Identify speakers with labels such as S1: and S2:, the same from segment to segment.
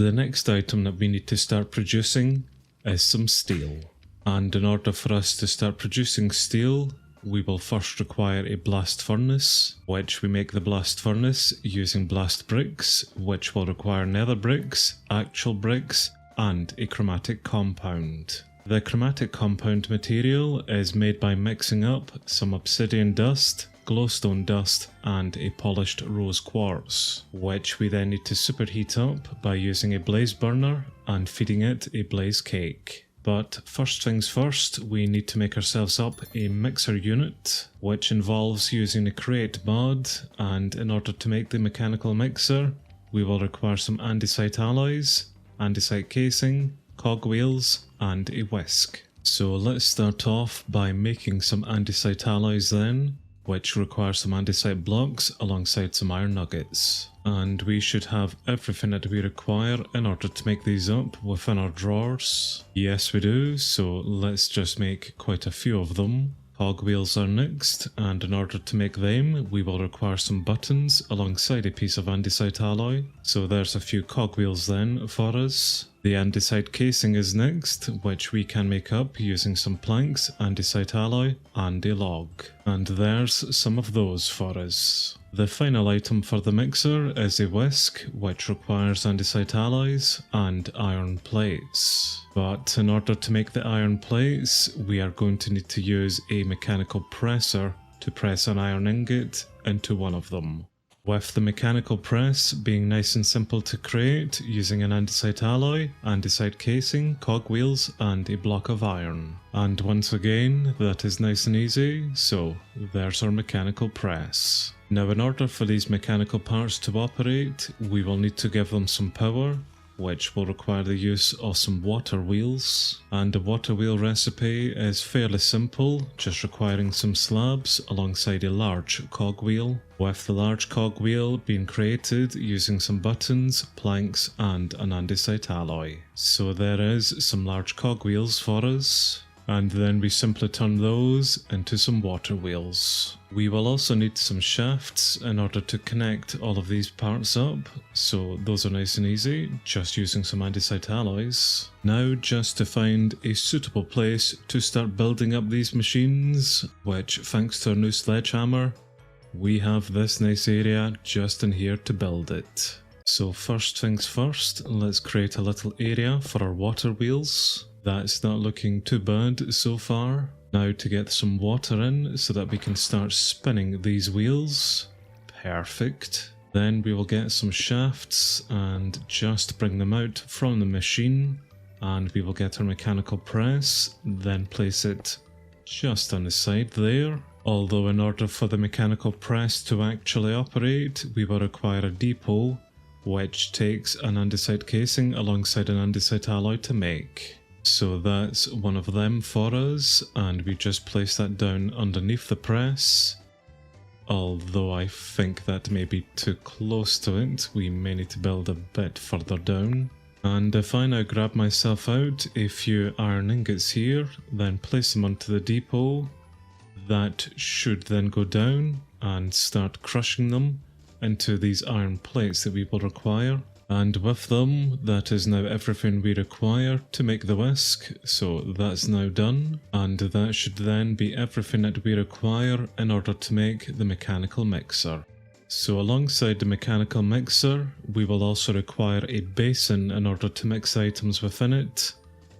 S1: The next item that we need to start producing is some steel. And in order for us to start producing steel, we will first require a blast furnace, which we make the blast furnace using blast bricks, which will require nether bricks, actual bricks, and a chromatic compound. The chromatic compound material is made by mixing up some obsidian dust, glowstone dust, and a polished rose quartz, which we then need to superheat up by using a blaze burner and feeding it a blaze cake. But first things first, we need to make ourselves up a mixer unit, which involves using the create mod, and in order to make the mechanical mixer, we will require some andesite alloys, andesite casing, cogwheels, and a whisk. So let's start off by making some andesite alloys then, which require some andesite blocks alongside some iron nuggets. And we should have everything that we require in order to make these up within our drawers. Yes we do, so let's just make quite a few of them. Cogwheels are next, and in order to make them, we will require some buttons alongside a piece of andesite alloy. So there's a few cogwheels then for us. The andesite casing is next, which we can make up using some planks, andesite alloy, and a log. And there's some of those for us. The final item for the mixer is a whisk, which requires andesite alloys and iron plates. But in order to make the iron plates, we are going to need to use a mechanical presser to press an iron ingot into one of them. With the mechanical press being nice and simple to create using an andesite alloy, andesite casing, cogwheels, and a block of iron. And once again, that is nice and easy, so there's our mechanical press. Now in order for these mechanical parts to operate, we will need to give them some power, which will require the use of some water wheels. And the water wheel recipe is fairly simple, just requiring some slabs alongside a large cogwheel, with the large cogwheel being created using some buttons, planks, and an andesite alloy. So there is some large cogwheels for us, and then we simply turn those into some water wheels. We will also need some shafts in order to connect all of these parts up, so those are nice and easy, just using some andesite alloys. Now just to find a suitable place to start building up these machines, which thanks to our new sledgehammer, we have this nice area just in here to build it. So first things first, let's create a little area for our water wheels. That's not looking too bad so far. Now to get some water in so that we can start spinning these wheels. Perfect. Then we will get some shafts and just bring them out from the machine. And we will get our mechanical press, then place it just on the side there. Although in order for the mechanical press to actually operate, we will require a depot, which takes an andesite casing alongside an andesite alloy to make. So that's one of them for us, and we just place that down underneath the press. Although I think that may be too close to it, we may need to build a bit further down. And if I now grab myself out a few iron ingots here, then place them onto the depot, that should then go down and start crushing them into these iron plates that we will require. And with them, that is now everything we require to make the whisk, so that's now done. And that should then be everything that we require in order to make the mechanical mixer. So alongside the mechanical mixer, we will also require a basin in order to mix items within it.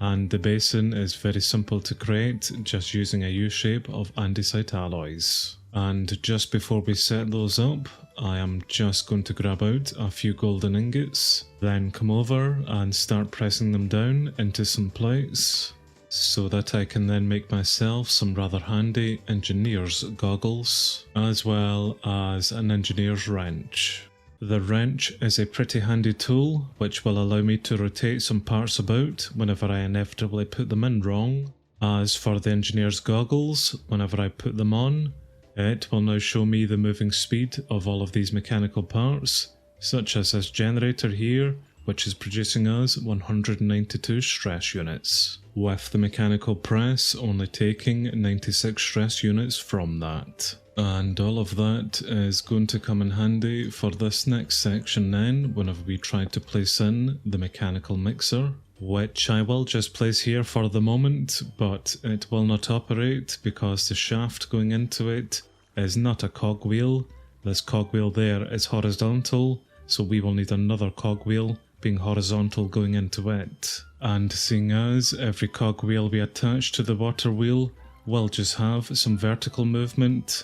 S1: And the basin is very simple to create, just using a U-shape of andesite alloys. And just before we set those up, I am just going to grab out a few golden ingots, then come over and start pressing them down into some plates, so that I can then make myself some rather handy engineer's goggles, as well as an engineer's wrench. The wrench is a pretty handy tool, which will allow me to rotate some parts about whenever I inevitably put them in wrong. As for the engineer's goggles, whenever I put them on, it will now show me the moving speed of all of these mechanical parts, such as this generator here, which is producing us 192 stress units, with the mechanical press only taking 96 stress units from that. And all of that is going to come in handy for this next section then, whenever we try to place in the mechanical mixer, which I will just place here for the moment, but it will not operate because the shaft going into it is not a cogwheel. This cogwheel there is horizontal, so we will need another cogwheel being horizontal going into it. And seeing as every cogwheel we attach to the water wheel will just have some vertical movement,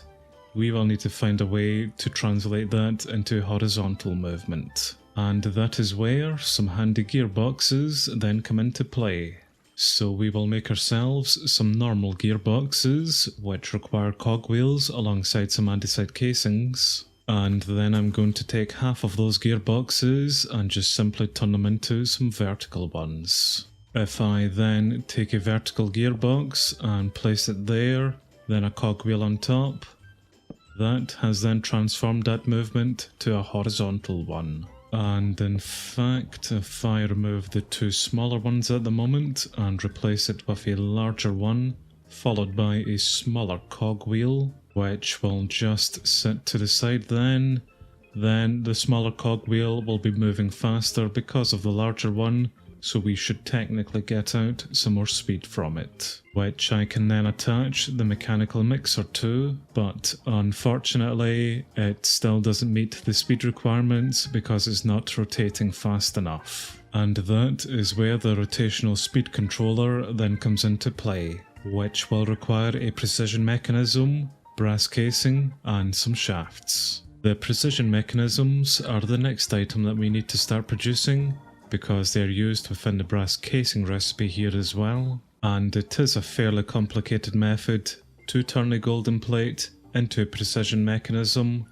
S1: we will need to find a way to translate that into horizontal movement. And that is where some handy gearboxes then come into play. So we will make ourselves some normal gearboxes, which require cogwheels alongside some andesite casings. And then I'm going to take half of those gearboxes and just simply turn them into some vertical ones. If I then take a vertical gearbox and place it there, then a cogwheel on top, that has then transformed that movement to a horizontal one. And in fact, if I remove the two smaller ones at the moment and replace it with a larger one, followed by a smaller cogwheel, which will just sit to the side then the smaller cogwheel will be moving faster because of the larger one, so we should technically get out some more speed from it, which I can then attach the mechanical mixer to, but unfortunately it still doesn't meet the speed requirements because it's not rotating fast enough. And that is where the rotational speed controller then comes into play, which will require a precision mechanism, brass casing, and some shafts. The precision mechanisms are the next item that we need to start producing, because they are used within the brass casing recipe here as well, and it is a fairly complicated method to turn a golden plate into a precision mechanism,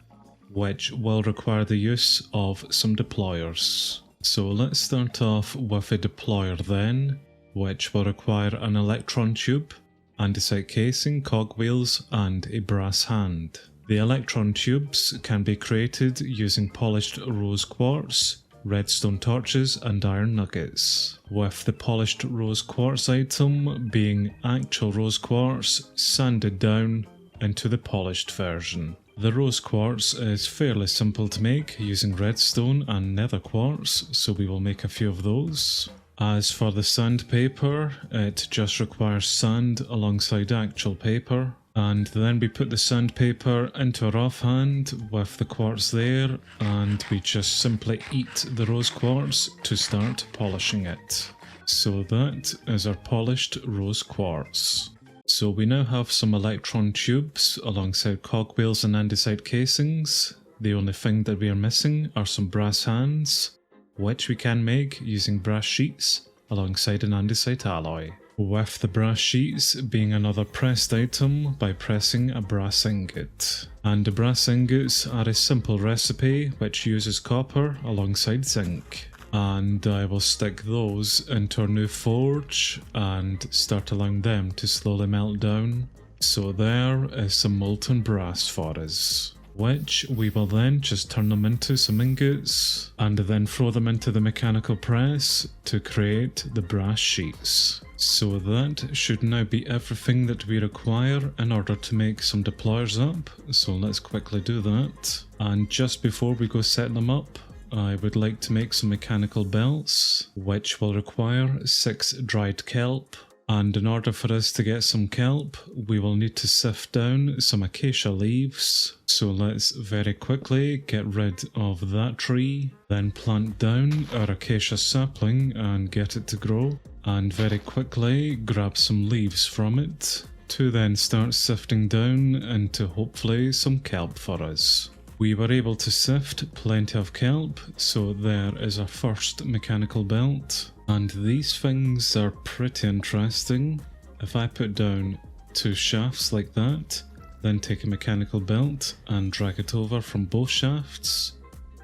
S1: which will require the use of some deployers. So let's start off with a deployer then, which will require an electron tube, andesite casing, cogwheels, and a brass hand. The electron tubes can be created using polished rose quartz, redstone torches, and iron nuggets, with the polished rose quartz item being actual rose quartz sanded down into the polished version. The rose quartz is fairly simple to make using redstone and nether quartz, so we will make a few of those. As for the sandpaper, it just requires sand alongside actual paper. And then we put the sandpaper into our offhand with the quartz there, and we just simply eat the rose quartz to start polishing it. So that is our polished rose quartz. So we now have some electron tubes alongside cogwheels and andesite casings. The only thing that we are missing are some brass hands, which we can make using brass sheets alongside an andesite alloy, with the brass sheets being another pressed item by pressing a brass ingot. And the brass ingots are a simple recipe which uses copper alongside zinc. And I will stick those into our new forge and start allowing them to slowly melt down. So there is some molten brass for us, which we will then just turn them into some ingots and then throw them into the mechanical press to create the brass sheets. So that should now be everything that we require in order to make some deployers up, so let's quickly do that. And just before we go set them up, I would like to make some mechanical belts, which will require 6 dried kelp. And in order for us to get some kelp, we will need to sift down some acacia leaves. So let's very quickly get rid of that tree, then plant down our acacia sapling and get it to grow. And very quickly grab some leaves from it, to then start sifting down into hopefully some kelp for us. We were able to sift plenty of kelp, so there is our first mechanical belt. And these things are pretty interesting. If I put down 2 shafts like that, then take a mechanical belt and drag it over from both shafts,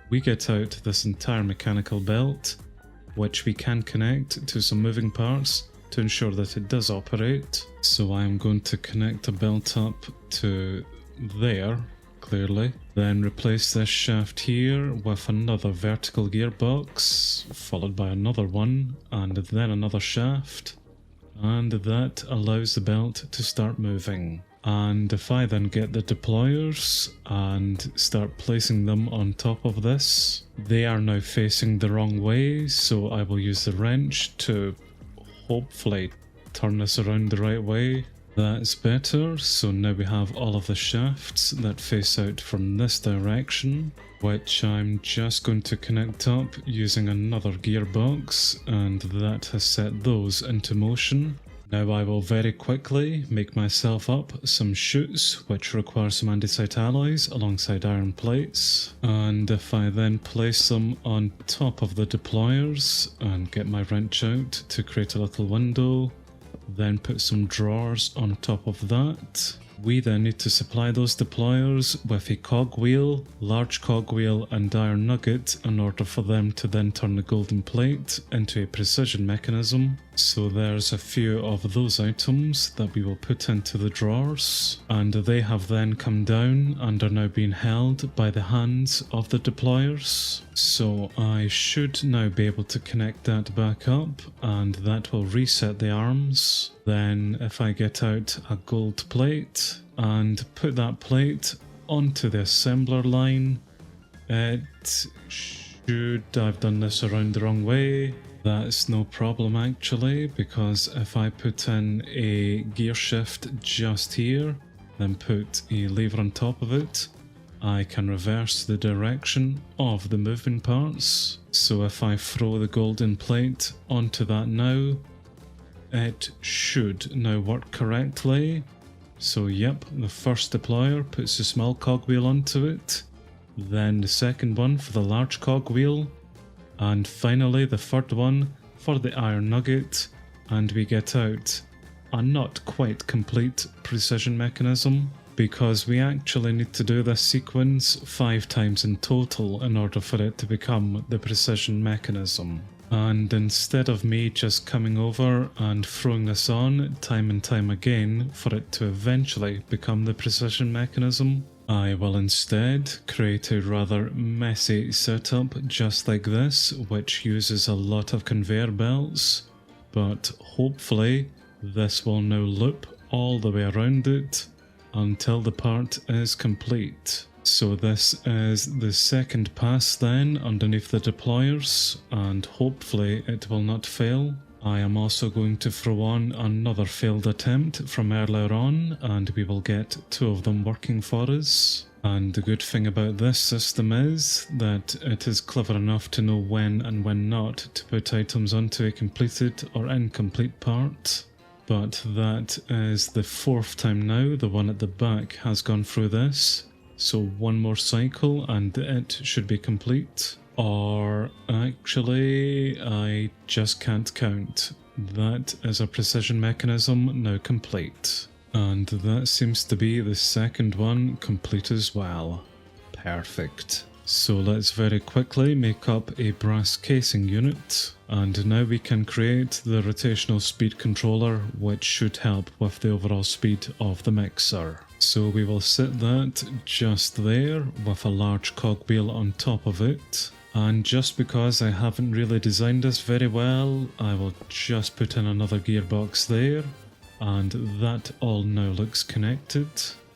S1: we get out this entire mechanical belt, which we can connect to some moving parts to ensure that it does operate. So I'm going to connect a belt up to there, clearly. Then replace this shaft here with another vertical gearbox, followed by another one, and then another shaft. And that allows the belt to start moving. And if I then get the deployers and start placing them on top of this, they are now facing the wrong way, so I will use the wrench to hopefully turn this around the right way. That's better, so now we have all of the shafts that face out from this direction, which I'm just going to connect up using another gearbox, and that has set those into motion. Now I will very quickly make myself up some chutes, which require some andesite alloys alongside iron plates, and if I then place them on top of the deployers and get my wrench out to create a little window, then put some drawers on top of that. We then need to supply those deployers with a cogwheel, large cogwheel and iron nugget in order for them to then turn the golden plate into a precision mechanism. So there's a few of those items that we will put into the drawers, and they have then come down and are now being held by the hands of the deployers. So I should now be able to connect that back up, and that will reset the arms. Then if I get out a gold plate and put that plate onto the assembler line, it should, I've done this around the wrong way. That's no problem actually, because if I put in a gear shift just here, then put a lever on top of it, I can reverse the direction of the moving parts. So if I throw the golden plate onto that now, it should now work correctly. So yep, the first deployer puts a small cogwheel onto it, then the second one for the large cogwheel, and finally the third one for the iron nugget, and we get out a not quite complete precision mechanism, because we actually need to do this sequence 5 times in total in order for it to become the precision mechanism. And instead of me just coming over and throwing this on time and time again for it to eventually become the precision mechanism, I will instead create a rather messy setup just like this, which uses a lot of conveyor belts, but hopefully this will now loop all the way around it until the part is complete. So this is the second pass then underneath the deployers, and hopefully it will not fail. I am also going to throw on another failed attempt from earlier on, and we will get 2 of them working for us. And the good thing about this system is that it is clever enough to know when and when not to put items onto a completed or incomplete part. But that is the 4th time now the one at the back has gone through this. So one more cycle and it should be complete. Or actually, I just can't count. That is a precision mechanism now complete. And that seems to be the second one complete as well. Perfect. So let's very quickly make up a brass casing unit. And now we can create the rotational speed controller, which should help with the overall speed of the mixer. So we will set that just there with a large cogwheel on top of it. And just because I haven't really designed this very well, I will just put in another gearbox there. And that all now looks connected.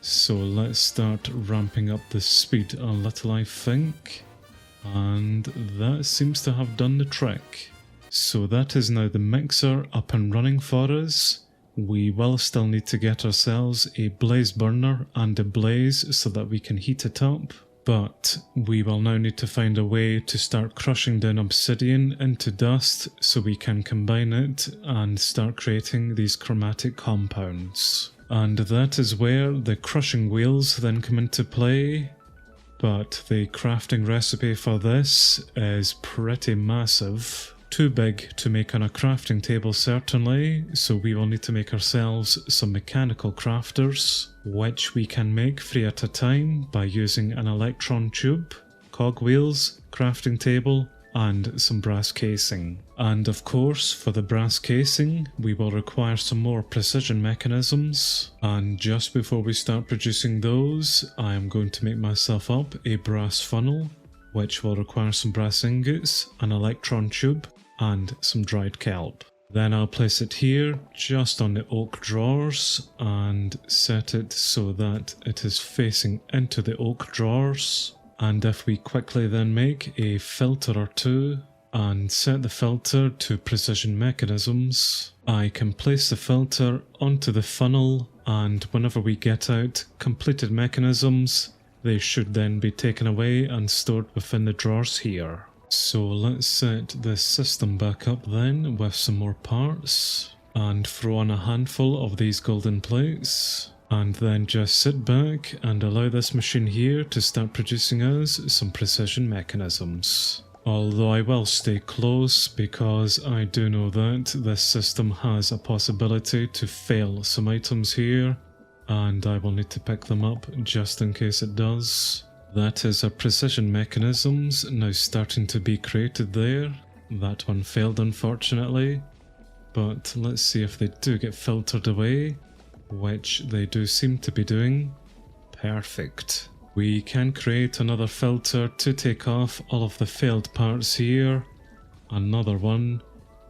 S1: So let's start ramping up the speed a little, I think. And that seems to have done the trick. So that is now the mixer up and running for us. We will still need to get ourselves a blaze burner and a blaze so that we can heat it up. But we will now need to find a way to start crushing down obsidian into dust so we can combine it and start creating these chromatic compounds. And that is where the crushing wheels then come into play. But the crafting recipe for this is pretty massive. Too big to make on a crafting table certainly, so we will need to make ourselves some mechanical crafters, which we can make 3 at a time by using an electron tube, cogwheels, crafting table, and some brass casing. And of course, for the brass casing, we will require some more precision mechanisms. And just before we start producing those, I am going to make myself up a brass funnel, which will require some brass ingots, an electron tube, and some dried kelp. Then I'll place it here, just on the oak drawers, and set it so that it is facing into the oak drawers. And if we quickly then make a filter or two, and set the filter to precision mechanisms, I can place the filter onto the funnel, and whenever we get out completed mechanisms, they should then be taken away and stored within the drawers here. So let's set this system back up then with some more parts, and throw on a handful of these golden plates, and then just sit back and allow this machine here to start producing us some precision mechanisms. Although I will stay close because I do know that this system has a possibility to fail some items here, and I will need to pick them up just in case it does. That is our precision mechanisms now starting to be created there. That one failed unfortunately, but let's see if they do get filtered away, which they do seem to be doing. Perfect. We can create another filter to take off all of the failed parts here. Another one,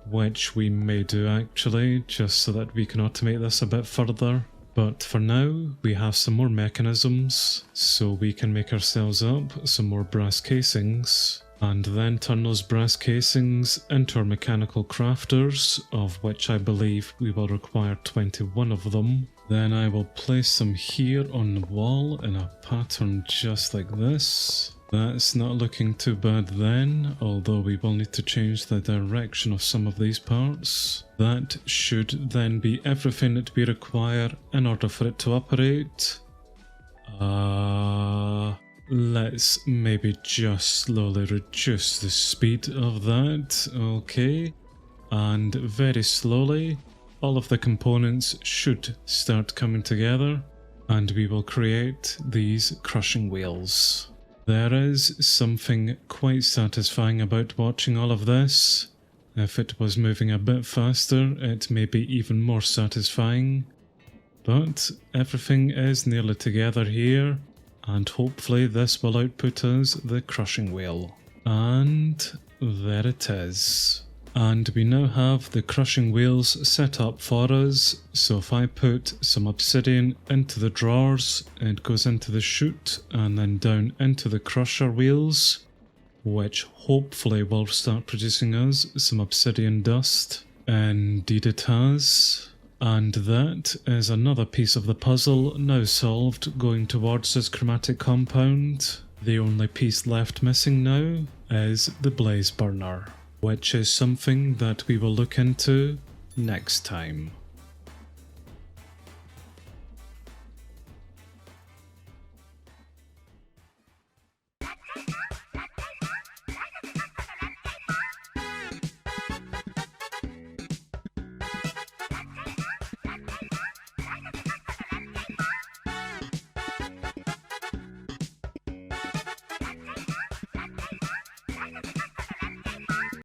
S1: which we may do actually, just so that we can automate this a bit further. But for now, we have some more mechanisms, so we can make ourselves up some more brass casings, and then turn those brass casings into our mechanical crafters, of which I believe we will require 21 of them. Then I will place them here on the wall in a pattern just like this. That's not looking too bad then, although we will need to change the direction of some of these parts. That should then be everything that we require in order for it to operate. Let's maybe just slowly reduce the speed of that, okay. And very slowly, all of the components should start coming together, and we will create these crushing wheels. There is something quite satisfying about watching all of this. If it was moving a bit faster, it may be even more satisfying. But everything is nearly together here, and hopefully this will output us the crushing wheel. And there it is. And we now have the crushing wheels set up for us, so if I put some obsidian into the drawers, it goes into the chute and then down into the crusher wheels, which hopefully will start producing us some obsidian dust. Indeed it has. And that is another piece of the puzzle now solved, going towards this chromatic compound. The only piece left missing now is the blaze burner, which is something that we will look into next time.